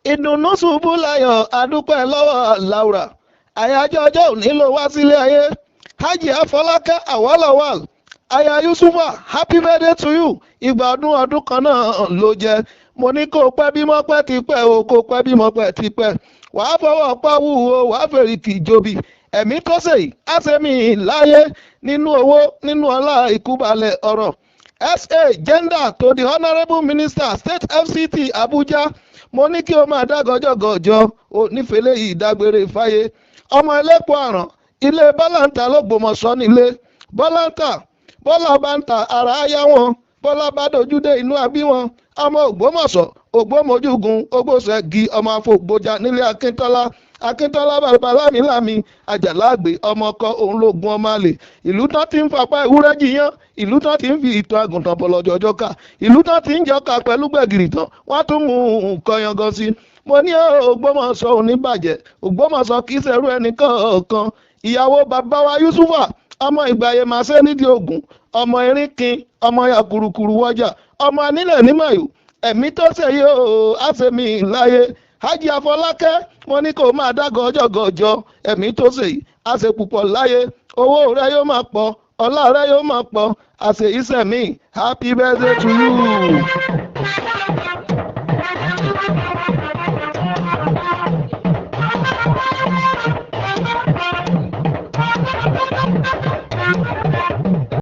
ìdùnnú ṣubú láyọ̀ adúpẹ́ lọ́wọ́ Laura àyájọ́ ọjọ́ òní ló wá sílé ayé. Hajiya Fọlákẹ́ Awal aya Yusufa, happy birthday to you. Ìgbà ọdún kan náà ló jẹ́. Mo ní kó pẹ́ bímọ pẹ́ ti pẹ́ o, kó pẹ́ bímọ pẹ́ ti pẹ́. Wàá fọwọ́ pawú o, wàá fèrè kì í jobi. Ẹ̀mí tó ṣe yìí á ṣe mí láyé nínú owó nínú ọlá ìkúbalẹ̀ ọ̀rọ̀. SA gender to the honourable minister state FCT Abuja. Mo ní kí o máa dá gọjọ́gọjọ́ o nífẹ̀lẹ́ yìí dágbére fáyé. Ọmọ ẹlẹ́pọ̀ àràn ilé bọ́láńtà l'Ógbómọ̀ṣọ́ nílé bọ́láńtà bọ́lá bá ń ta ara yá wọn bọ́lá bá dojú dé inú àbí wọn. Ọmọ Ògbómọ̀ṣọ́ ògbómojúgun ogbóṣẹ́gi ọmọ afọgbọjà nílé Akíntọ́lá bàbá lámìlámì àjàlágbé ọmọ ọkọ òun lógun ọmọ àlè. Ìlú tán ti ń fapá ewúrẹ́ jiyàn, ìlú tán ti ń fi ìtọ̀ àgùntàn bọ̀lọ̀jọ̀jọ̀ ká, ìlú tán ti ń jọka pẹ̀lú gbẹ̀gìrì tán wọ́n tún mú nǹkan yangan sí. Mo ní Ògbómọ̀ṣọ́ ò ní bàjẹ́, Ògbómọ̀ṣọ́ kì í ṣẹrú ẹnìkan. Ìyàwó bàbá wa Yusufa ọmọ ìgbàyè máa ṣe nídìí Ògùn, ọmọ erékin, ọmọ ya kùrùkùrù wọjà, ọmọ anílẹ̀ nímọ̀yò. Ẹ̀mí tó ṣe yóò á ṣe mí láyé. Hajiya Fọlákẹ́ wọn ní kó máa dá gọjọ́gọjọ́. Ẹ̀mí tó ṣe yìí á ṣe púpọ̀ láyé. Owó rẹ yóò máa pọ̀, ọlá rẹ yóò máa pọ̀. Àṣeyíṣẹ́ mi, happy birthday to you.